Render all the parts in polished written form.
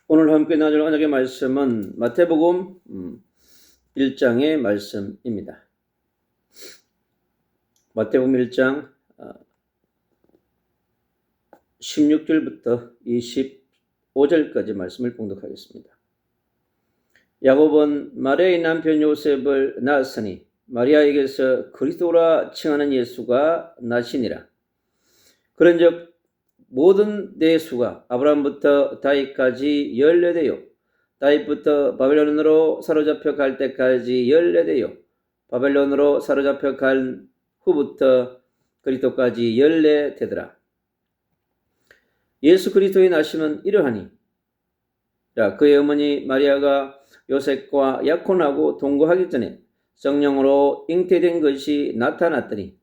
오늘 함께 나눌 언약의 말씀은 마태복음 1장의 말씀입니다. 마태복음 1장 16절부터 25절까지 말씀을 봉독하겠습니다. 야곱은 마리아의 남편 요셉을 낳았으니 마리아에게서 그리스도라 칭하는 예수가 나시니라. 그런즉 모든 내수가 아브라함부터 다윗까지 14대요. 다윗부터 바벨론으로 사로잡혀 갈 때까지 14대요. 바벨론으로 사로잡혀 간 후부터 그리스도까지 14대더라. 예수 그리스도의 나심은 이러하니 그의 어머니 마리아가 요셉과 약혼하고 동거하기 전에 성령으로 잉태된 것이 나타났더니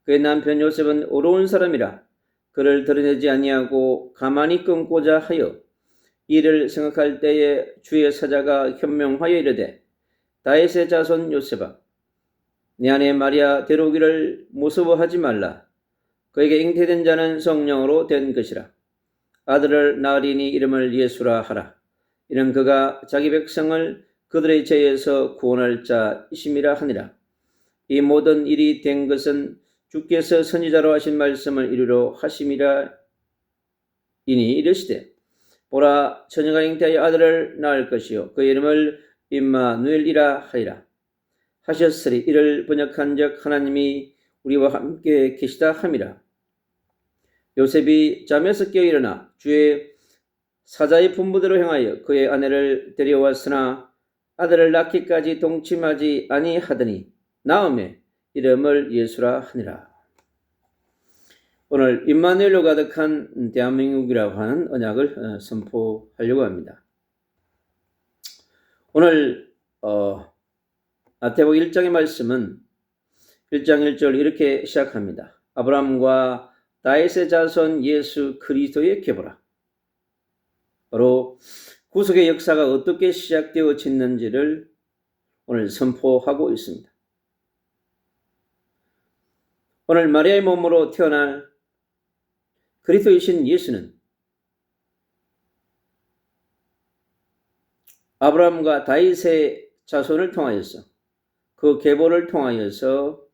그의 남편 요셉은 어려운 사람이라 그를 드러내지 아니하고 가만히 끊고자 하여 이를 생각할 때에 주의 사자가 현명하여 이르되 다윗의 자손 요셉아 네 아내 마리아 데려오기를 무서워하지 말라. 그에게 잉태된 자는 성령으로 된 것이라. 아들을 낳으리니 이름을 예수라 하라. 이는 그가 자기 백성을 그들의 죄에서 구원할 자이심이라 하니라. 이 모든 일이 된 것은 주께서 선지자로 하신 말씀을 이루려 하심이라. 이니 이르시되 보라 처녀가 잉태하여 아들을 낳을 것이요 그 이름을 임마누엘이라 하리라 하셨으리. 이를 번역한즉 하나님이 우리와 함께 계시다 함이라. 요셉이 잠에서 깨어 일어나 주의 사자의 분부대로 행하여 그의 아내를 데려왔으나 아들을 낳기까지 동침하지 아니하더니 나음에 이름을 예수라 하니라. 오늘 임마누엘로 가득한 대한민국이라고 하는 언약을 선포하려고 합니다. 오늘 마태복음 1장의 말씀은 1장 1절 이렇게 시작합니다. 아브라함과 다윗의 자손 예수 그리스도의 계보라. 바로 구속의 역사가 어떻게 시작되어졌는지를 오늘 선포하고 있습니다. 오늘 마리아의 몸으로 태어날 그리스도이신 예수는 아브라함과 다윗의 자손을 통하여서 그 계보를 통하여서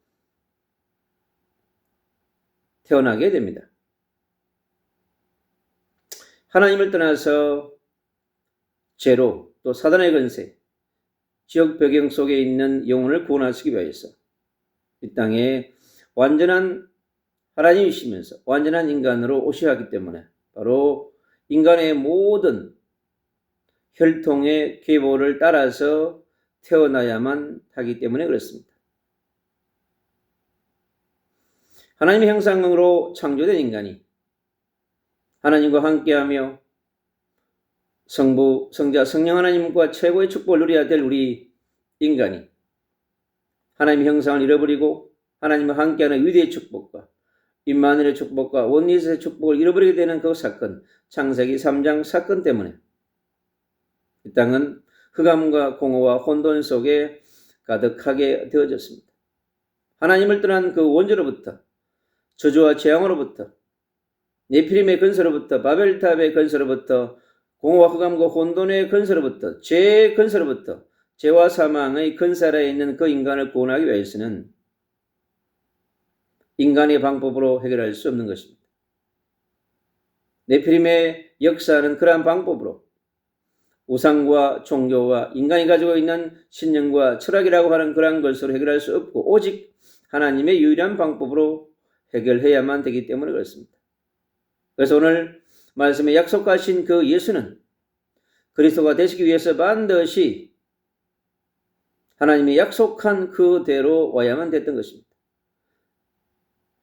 태어나게 됩니다. 하나님을 떠나서 죄로 또 사단의 권세, 지역 배경 속에 있는 영혼을 구원하시기 위해서 이 땅에 완전한 하나님이시면서 완전한 인간으로 오셔야 하기 때문에 바로 인간의 모든 혈통의 계보를 따라서 태어나야만 하기 때문에 그렇습니다. 하나님의 형상으로 창조된 인간이 하나님과 함께하며 성부, 성자, 성령 하나님과 최고의 축복을 누려야 될 우리 인간이 하나님의 형상을 잃어버리고 하나님과 함께하는 위대의 축복과 임마누엘의 축복과 원리스의 축복을 잃어버리게 되는 그 사건, 창세기 3장 사건 때문에 이 땅은 흑암과 공허와 혼돈 속에 가득하게 되어졌습니다. 하나님을 떠난 그 원죄로부터 저주와 재앙으로부터 네피림의 근서로부터 바벨탑의 근서로부터 공허와 흑암과 혼돈의 근서로부터 죄의 근서로부터 죄와 사망의 근서 아래에 있는 그 인간을 구원하기 위해서는 인간의 방법으로 해결할 수 없는 것입니다. 네피림의 역사는 그러한 방법으로 우상과 종교와 인간이 가지고 있는 신념과 철학이라고 하는 그러한 것으로 해결할 수 없고 오직 하나님의 유일한 방법으로 해결해야만 되기 때문에 그렇습니다. 그래서 오늘 말씀에 약속하신 그 예수는 그리스도가 되시기 위해서 반드시 하나님이 약속한 그대로 와야만 됐던 것입니다.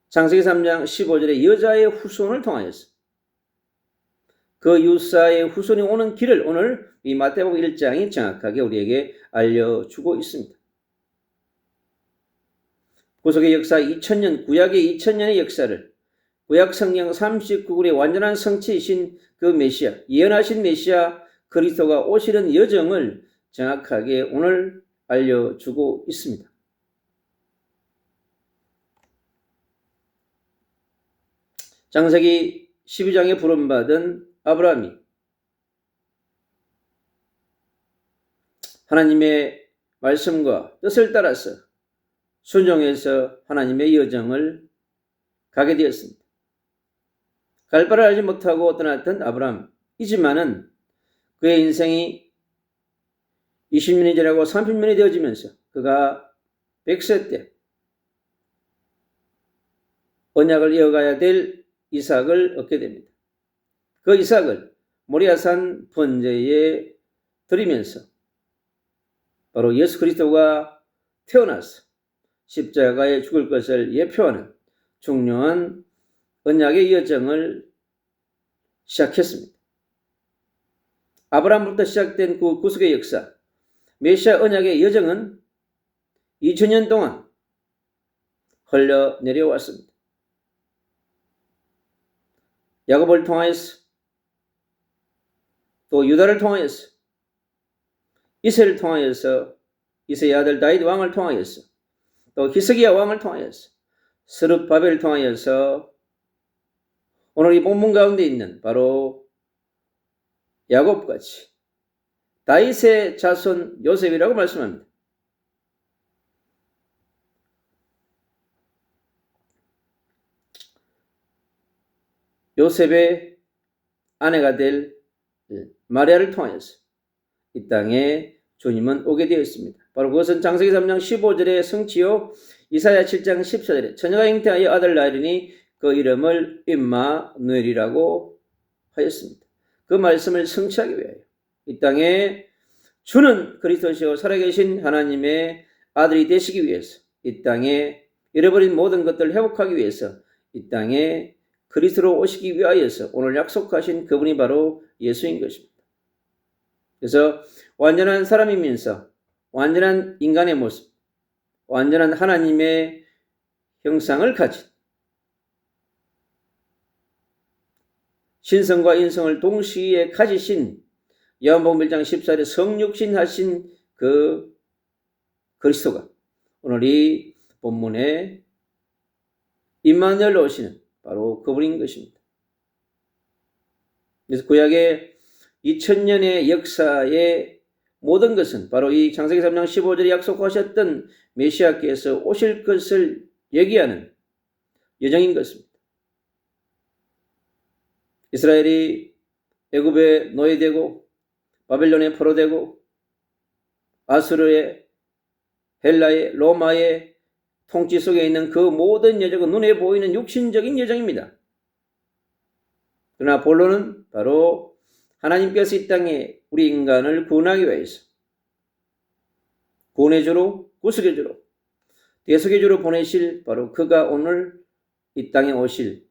창세기 3장 15절에 여자의 후손을 통하여서 그 유사의 후손이 오는 길을 오늘 이 마태복음 1장이 정확하게 우리에게 알려주고 있습니다. 구속의 역사 2000년, 구약의 2000년의 역사를 구약 성경 39권의 완전한 성취이신 그 메시아, 예언하신 메시아 그리스도가 오시는 여정을 정확하게 오늘 알려주고 있습니다. 창세기 12장에 부름받은 아브라함이 하나님의 말씀과 뜻을 따라서 순종해서 하나님의 여정을 가게 되었습니다. 갈 바를 알지 못하고 떠났던 아브라함이지만은 그의 인생이 20년이 지나고 30년이 되어지면서 그가 100세 때 언약을 이어가야 될 이삭을 얻게 됩니다. 그 이삭을 모리아산 번제에 드리면서 바로 예수 그리스도가 태어나서 십자가에 죽을 것을 예표하는 중요한 언약의 여정을 시작했습니다. 아브라함부터 시작된 그 구속의 역사, 메시아 언약의 여정은 2000년 동안 흘러내려왔습니다. 야곱을 통하여서, 또 유다를 통하여서, 이새를 통하여서, 이새의 아들 다윗 왕을 통하여서, 또 히스기야 왕을 통하여서, 스룹바벨을 통하여서 오늘 이 본문 가운데 있는 바로 야곱같이 다윗의 자손 요셉이라고 말씀합니다. 요셉의 아내가 될 마리아를 통하여서 이 땅에 주님은 오게 되었습니다. 바로 그것은 창세기 3장 15절의 성취요, 이사야 7장 14절에 처녀가 잉태하여 아들 낳으리니 그 이름을 임마누엘이라고 하였습니다. 그 말씀을 성취하기 위하여 이 땅에 주는 그리스도시요 살아계신 하나님의 아들이 되시기 위해서, 이 땅에 잃어버린 모든 것들을 회복하기 위해서 이 땅에 그리스도로 오시기 위하여서 오늘 약속하신 그분이 바로 예수인 것입니다. 그래서 완전한 사람이면서 완전한 인간의 모습, 완전한 하나님의 형상을 가진, 신성과 인성을 동시에 가지신, 요한복음 1장 14절에 성육신하신 그 그리스도가 오늘 이 본문에 임마누엘로 오시는 바로 그분인 것입니다. 그래서 구약의 2000년의 역사의 모든 것은 바로 이 창세기 3장 15절에 약속하셨던 메시아께서 오실 것을 얘기하는 여정인 것입니다. 이스라엘이 애굽에 노예되고 바벨론에 포로되고 아수르의, 헬라의, 로마의 통치 속에 있는 그 모든 여정은 눈에 보이는 육신적인 여정입니다. 그러나 본론은 바로 하나님께서 이 땅에 우리 인간을 구원하기 위해서 구원해주러, 구속해주러, 대속해주러 보내실 바로 그가 오늘 이 땅에 오실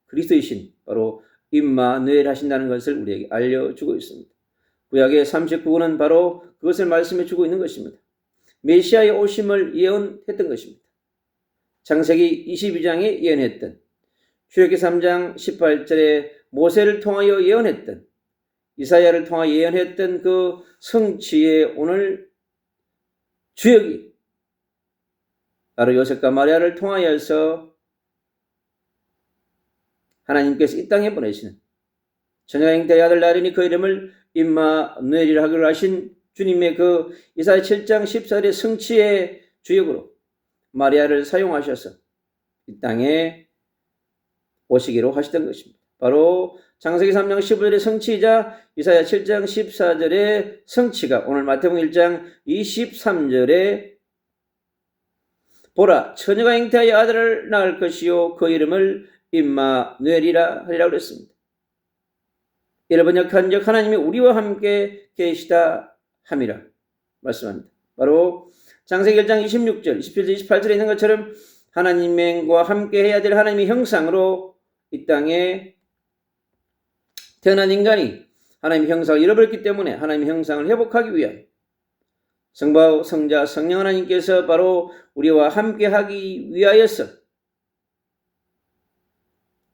그리스도이신 바로 임마누엘 하신다는 것을 우리에게 알려주고 있습니다. 구약의 39권은 바로 그것을 말씀해 주고 있는 것입니다. 메시아의 오심을 예언했던 것입니다. 창세기 22장에 예언했던, 출애굽기 3장 18절에 모세를 통하여 예언했던, 이사야를 통하여 예언했던 그 성취의 오늘 주역이 바로 요셉과 마리아를 통하여서 하나님께서 이 땅에 보내시는, 처녀가 잉태하여 아들 낳으리니 그 이름을 임마누엘이라 하기로 하신 주님의 그 이사야 7장 14절의 성취의 주역으로 마리아를 사용하셔서 이 땅에 오시기로 하시던 것입니다. 바로 창세기 3장 15절의 성취이자 이사야 7장 14절의 성취가 오늘 마태복음 1장 23절에 보라, 처녀가 잉태하여 아들을 낳을 것이요 그 이름을 임마누엘이라 하리라고 그랬습니다. 일번역한적 하나님이 우리와 함께 계시다 함이라 말씀합니다. 바로 창세기 1장 26절, 27절, 28절에 있는 것처럼 하나님과 함께 해야 될 하나님의 형상으로 이 땅에 태어난 인간이 하나님의 형상을 잃어버렸기 때문에 하나님의 형상을 회복하기 위하여 성부, 성자, 성령 하나님께서 바로 우리와 함께 하기 위하여서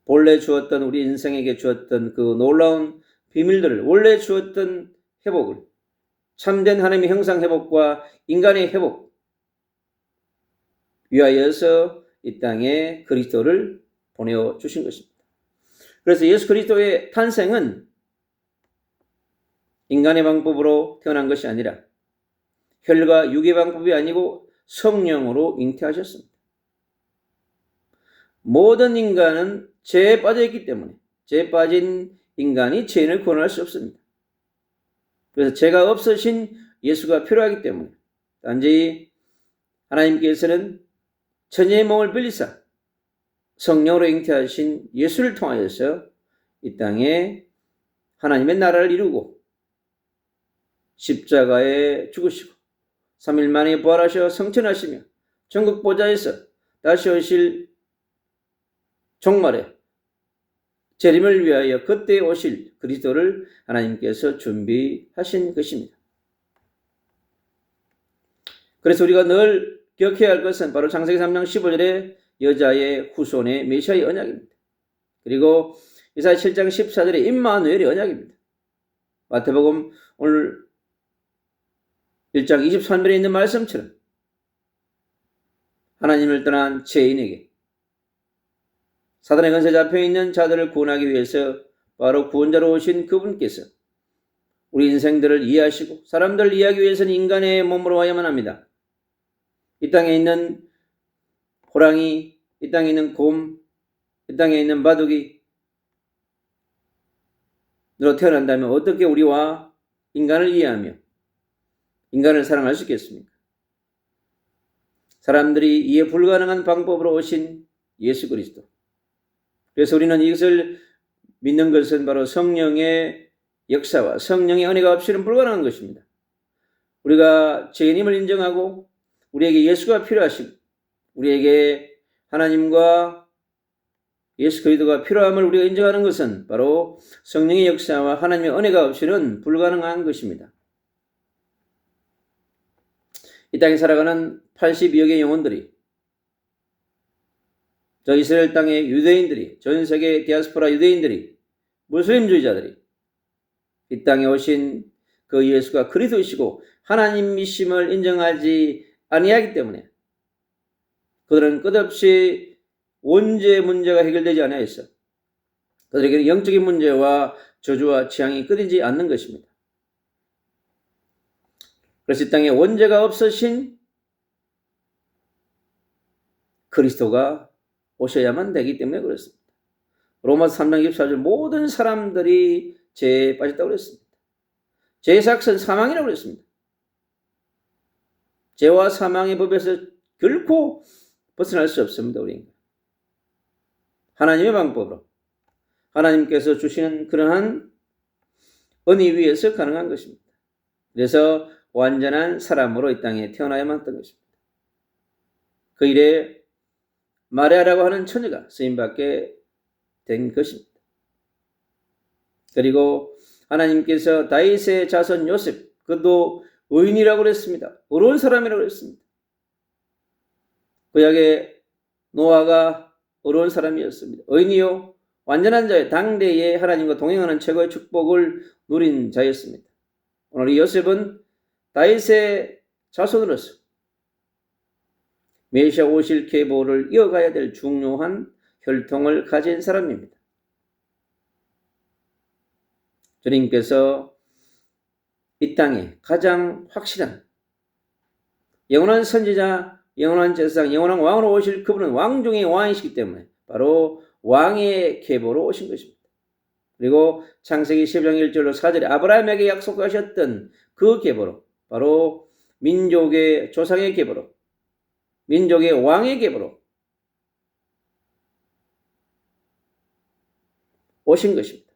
본래 주었던, 우리 인생에게 주었던 그 놀라운 비밀들을, 원래 주었던 회복을, 참된 하나님의 형상 회복과 인간의 회복 위하여서 이 땅에 그리스도를 보내주신 것입니다. 그래서 예수 그리스도의 탄생은 인간의 방법으로 태어난 것이 아니라 혈과 육의 방법이 아니고 성령으로 잉태하셨습니다. 모든 인간은 죄에 빠져 있기 때문에 죄에 빠진 인간이 죄인을 구원할 수 없습니다. 그래서 죄가 없으신 예수가 필요하기 때문에 단지 하나님께서는 천의 몸을 빌리사 성령으로 잉태하신 예수를 통하여서 이 땅에 하나님의 나라를 이루고 십자가에 죽으시고 3일 만에 부활하셔 성천하시며 천국 보좌에서 다시 오실 종말에 재림을 위하여 그때 오실 그리스도를 하나님께서 준비하신 것입니다. 그래서 우리가 늘 기억해야 할 것은 바로 창세기 3장 15절에 여자의 후손의 메시아의 언약입니다. 그리고 이사야 7장 14절에 임마누엘의 언약입니다. 마태복음 오늘 1장 23절에 있는 말씀처럼 하나님을 떠난 죄인에게 사단의 권세 잡혀있는 자들을 구원하기 위해서 바로 구원자로 오신 그분께서 우리 인생들을 이해하시고 사람들을 이해하기 위해서는 인간의 몸으로 와야만 합니다. 이 땅에 있는 호랑이, 이 땅에 있는 곰, 이 땅에 있는 바둑이로 태어난다면 어떻게 우리와 인간을 이해하며 인간을 사랑할 수 있겠습니까? 사람들이 이해 불가능한 방법으로 오신 예수 그리스도. 그래서 우리는 이것을 믿는 것은 바로 성령의 역사와 성령의 은혜가 없이는 불가능한 것입니다. 우리가 죄인임을 인정하고 우리에게 예수가 필요하시고 우리에게 하나님과 예수 그리스도가 필요함을 우리가 인정하는 것은 바로 성령의 역사와 하나님의 은혜가 없이는 불가능한 것입니다. 이 땅에 살아가는 82여 개의 영혼들이 저 이스라엘 땅의 유대인들이 전 세계 디아스포라 유대인들이 무슬림주의자들이 이 땅에 오신 그 예수가 그리스도이시고 하나님이심을 인정하지 아니하기 때문에 그들은 끝없이 원죄 문제가 해결되지 않아서 그들에게는 영적인 문제와 저주와 재앙이 끊이지 않는 것입니다. 그래서 이 땅에 원죄가 없으신 그리스도가 오셔야만 되기 때문에 그렇습니다. 로마서 3장 24절 모든 사람들이 죄에 빠졌다고 그랬습니다. 죄의 삭은 사망이라고 그랬습니다. 죄와 사망의 법에서 결코 벗어날 수 없습니다. 우리는 하나님의 방법으로 하나님께서 주시는 그러한 은혜 위에서 가능한 것입니다. 그래서 완전한 사람으로 이 땅에 태어나야만 했던 것입니다. 그 일에 마리아라고 하는 처녀가 쓰임받게 된 것입니다. 그리고 하나님께서 다윗의 자손 요셉, 그도 의인이라고 그랬습니다. 어려운 사람이라고 그랬습니다. 구약의 노아가 어려운 사람이었습니다. 의인이요 완전한 자요 당대에 하나님과 동행하는 최고의 축복을 누린 자였습니다. 오늘 이 요셉은 다윗의 자손으로서 메시아 오실 계보를 이어가야 될 중요한 혈통을 가진 사람입니다. 주님께서 이 땅에 가장 확실한 영원한 선지자, 영원한 제사장, 영원한 왕으로 오실 그분은 왕 중의 왕이시기 때문에 바로 왕의 계보로 오신 것입니다. 그리고 창세기 10장 1절로 4절에 아브라함에게 약속하셨던 그 계보로 바로 민족의 조상의 계보로 민족의 왕의 계보로 오신 것입니다.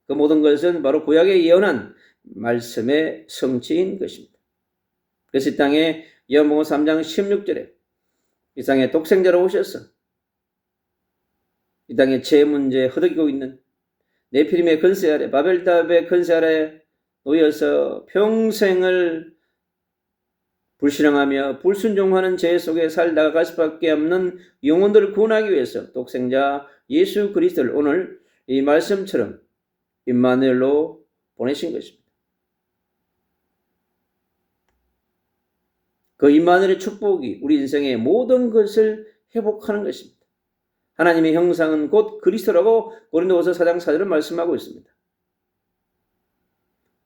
그 모든 것은 바로 구약에 예언한 말씀의 성취인 것입니다. 그래서 이 땅에 요한복음 3장 16절에 이 땅에 독생자로 오셔서 이 땅에 죄 문제 허덕이고 있는 네피림의 권세 아래 바벨탑의 권세 아래 놓여서 평생을 불신앙하며 불순종하는 죄 속에 살다가 갈 수밖에 없는 영혼들을 구원하기 위해서 독생자 예수 그리스도를 오늘 이 말씀처럼 임마누엘로 보내신 것입니다. 그 임마누엘의 축복이 우리 인생의 모든 것을 회복하는 것입니다. 하나님의 형상은 곧 그리스도라고 고린도후서 4장 4절은 말씀하고 있습니다.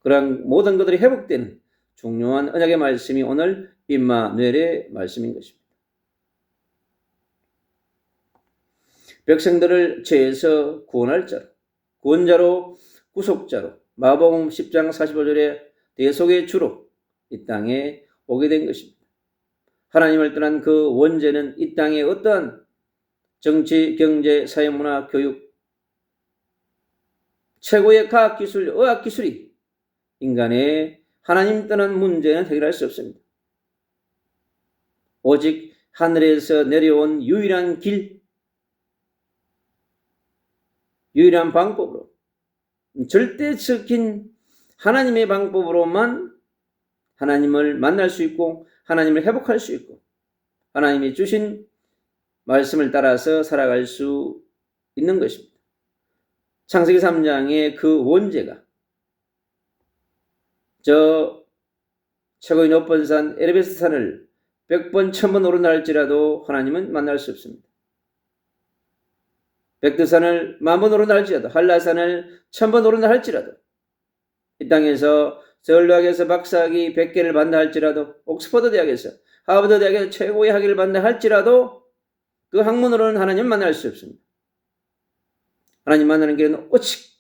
그러한 모든 것들이 회복되는 중요한 언약의 말씀이 오늘 임마누엘의 말씀인 것입니다. 백성들을 죄에서 구원할 자로, 구원자로, 구속자로, 마가복음 10장 45절에 대속의 주로 이 땅에 오게 된 것입니다. 하나님을 떠난 그 원죄는 이 땅에 어떠한 정치, 경제, 사회문화, 교육, 최고의 과학기술, 의학기술이 인간의 하나님 떠난 문제는 해결할 수 없습니다. 오직 하늘에서 내려온 유일한 길, 유일한 방법으로, 절대적인 하나님의 방법으로만 하나님을 만날 수 있고 하나님을 회복할 수 있고 하나님이 주신 말씀을 따라서 살아갈 수 있는 것입니다. 창세기 3장의 그 원죄가 저 최고의 높은 산 에베레스트 산을 100번 1000번 오른다 할지라도 하나님은 만날 수 없습니다. 백두산을 10,000번 오른다 할지라도, 한라산을 1000번 오른다 할지라도, 이 땅에서 서울대학에서 박사학위 100개를 받는다 할지라도, 옥스퍼드 대학에서, 하버드 대학에서 최고의 학위를 받는다 할지라도 그 학문으로는 하나님 만날 수 없습니다. 하나님 만나는 길은 오직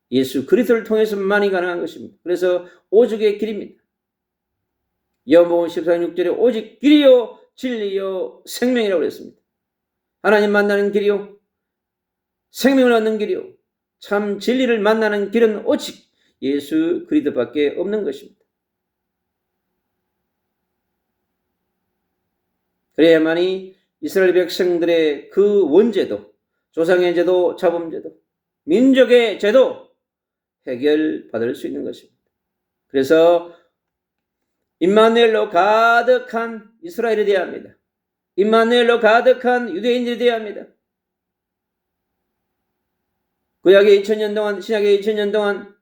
예수 그리스도를 통해서만이 가능한 것입니다. 그래서 오직의 길입니다. 요한복음 14장 6절에 오직 길이요 진리요 생명이라고 그랬습니다. 하나님 만나는 길이요 생명을 얻는 길이요 참 진리를 만나는 길은 오직 예수 그리스도밖에 없는 것입니다. 그래야만이 이스라엘 백성들의 그 원죄도, 조상의 죄도, 자범죄도, 민족의 죄도 해결받을 수 있는 것입니다. 그래서 임마누엘로 가득한 이스라엘이 되어야 합니다. 임마누엘로 가득한 유대인들이 되어야 합니다. 구약의 2000년 동안, 신약의 2000년 동안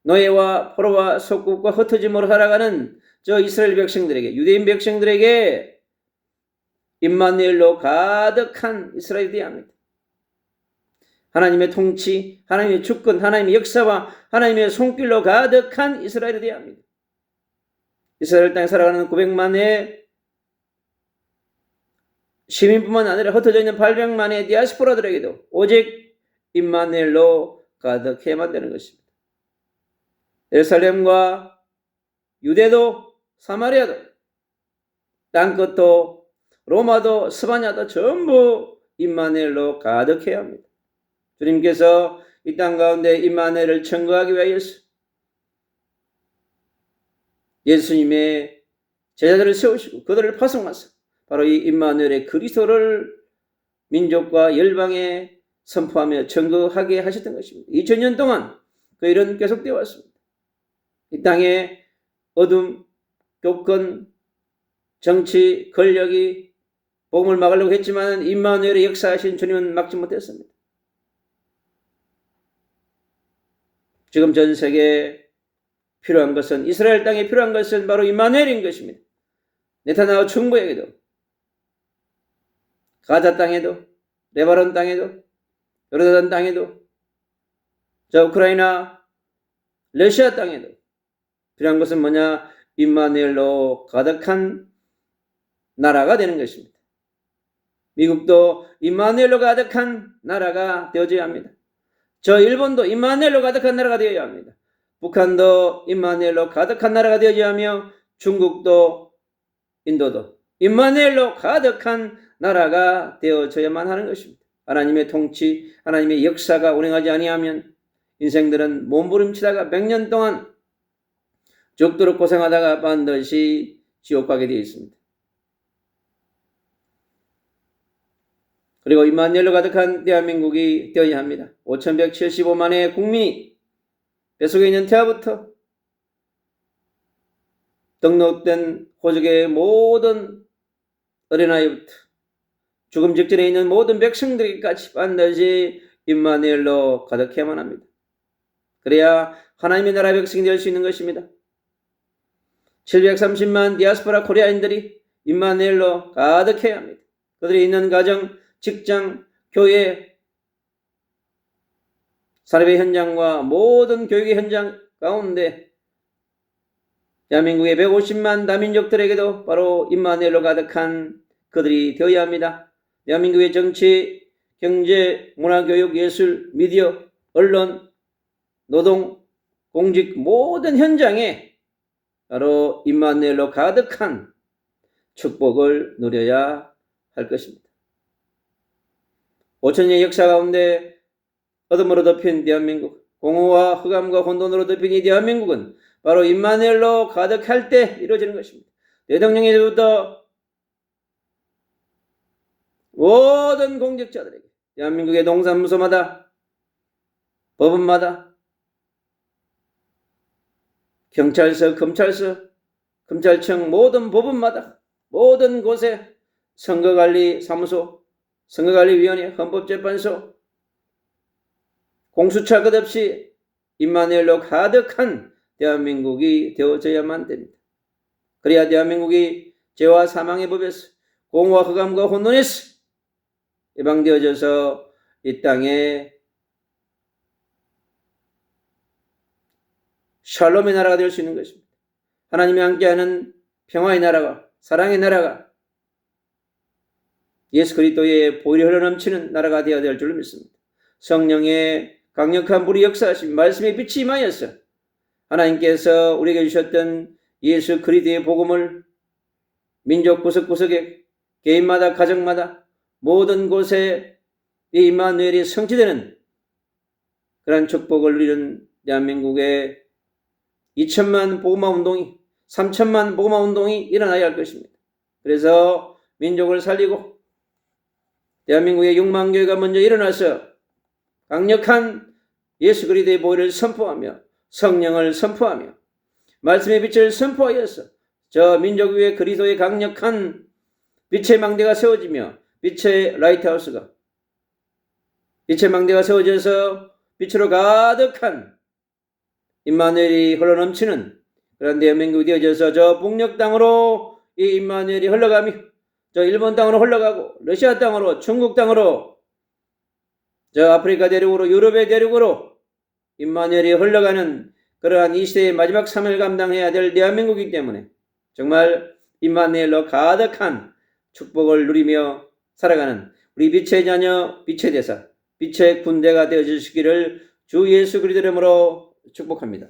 노예와 포로와 속국과 흩어짐으로 살아가는 저 이스라엘 백성들에게, 유대인 백성들에게 임마누엘로 가득한 이스라엘이 되어야 합니다. 하나님의 통치, 하나님의 주권, 하나님의 역사와 하나님의 손길로 가득한 이스라엘이 되어야 합니다. 이스라엘 땅에 살아가는 900만의 시민뿐만 아니라 흩어져 있는 800만의 디아스포라들에게도 오직 임마누엘로 가득해야만 되는 것입니다. 예루살렘과 유대도 사마리아도 땅끝도 로마도 스바냐도 전부 임마누엘로 가득해야 합니다. 주님께서 이 땅 가운데 임마누엘을 청구하기 위하여서 예수님의 제자들을 세우시고 그들을 파송하사 바로 이 임마누엘의 그리스도를 민족과 열방에 선포하며 청구하게 하셨던 것입니다. 2000년 동안 그 일은 계속되어 왔습니다. 이 땅에 어둠, 교권, 정치, 권력이 복음을 막으려고 했지만 임마누엘의 역사하신 주님은 막지 못했습니다. 지금 전 세계에 필요한 것은, 이스라엘 땅에 필요한 것은 바로 임마누엘인 것입니다. 네타냐후 총부에게도, 가자 땅에도, 레바논 땅에도, 요르단 땅에도, 저 우크라이나, 러시아 땅에도 필요한 것은 뭐냐? 임마누엘로 가득한 나라가 되는 것입니다. 미국도 임마누엘로 가득한 나라가 되어져야 합니다. 저 일본도 임마누엘로 가득한 나라가 되어야 합니다. 북한도 임마누엘로 가득한 나라가 되어야 하며 중국도 인도도 임마누엘로 가득한 나라가 되어져야만 하는 것입니다. 하나님의 통치, 하나님의 역사가 운행하지 아니하면 인생들은 몸부림치다가 100년 동안 죽도록 고생하다가 반드시 지옥 가게 되어 있습니다. 그리고 임마누엘로 가득한 대한민국이 되어야 합니다. 5175만의 국민이 뱃속에 있는 태아부터 등록된 호적의 모든 어린아이부터 죽음 직전에 있는 모든 백성들에게까지 반드시 임마누엘로 가득해야만 합니다. 그래야 하나님의 나라 백성이 될 수 있는 것입니다. 730만 디아스포라 코리아인들이 임마누엘로 가득해야 합니다. 그들이 있는 가정, 직장, 교회, 산업의 현장과 모든 교육의 현장 가운데 대한민국의 150만 다민족들에게도 바로 임마누엘로 가득한 그들이 되어야 합니다. 대한민국의 정치, 경제, 문화, 교육, 예술, 미디어, 언론, 노동, 공직 모든 현장에 바로 임마누엘로 가득한 축복을 누려야 할 것입니다. 5천년의 역사 가운데 어둠으로 덮인 대한민국, 공허와 흑암과 혼돈으로 덮인 이 대한민국은 바로 임마누엘로 가득할 때 이루어지는 것입니다. 대통령에서부터 모든 공직자들에게, 대한민국의 동사무소마다, 법원마다, 경찰서, 검찰청 모든 법원마다, 모든 곳에 선거관리사무소, 선거관리위원회, 헌법재판소, 공수처 끝없이 임마누엘로 가득한 대한민국이 되어져야만 됩니다. 그래야 대한민국이 죄와 사망의 법에서, 공허와 흑암과 혼돈에서 예방되어져서 이 땅에 샬롬의 나라가 될 수 있는 것입니다. 하나님이 함께하는 평화의 나라가, 사랑의 나라가, 예수 그리스도의 보혈이 흘러넘치는 나라가 되어야 될 줄 믿습니다. 성령의 강력한 불이 역사하신 말씀의 빛이 임하여서 하나님께서 우리에게 주셨던 예수 그리스도의 복음을 민족 구석구석에, 개인마다, 가정마다, 모든 곳에 이 임마누엘이 성취되는 그런 축복을 누리는 대한민국의 2천만 복음화 운동이, 3천만 복음화 운동이 일어나야 할 것입니다. 그래서 민족을 살리고 대한민국의 6만 교회가 먼저 일어나서 강력한 예수 그리스도의 보혈을 선포하며 성령을 선포하며 말씀의 빛을 선포하여서 저 민족 위에 그리스도의 강력한 빛의 망대가 세워지며 빛의 라이트하우스가, 빛의 망대가 세워져서 빛으로 가득한 임마누엘이 흘러넘치는 그런 대한민국이 되어져서 저 북녘 땅으로 이 임마누엘이 흘러가며 저 일본 땅으로 흘러가고 러시아 땅으로, 중국 땅으로, 저 아프리카 대륙으로, 유럽의 대륙으로 임마누엘이 흘러가는 그러한 이 시대의 마지막 삶을 감당해야 될 대한민국이기 때문에 정말 임마누엘로 가득한 축복을 누리며 살아가는 우리 빛의 자녀, 빛의 대사, 빛의 군대가 되어주시기를 주 예수 그리스도 이름으로 축복합니다.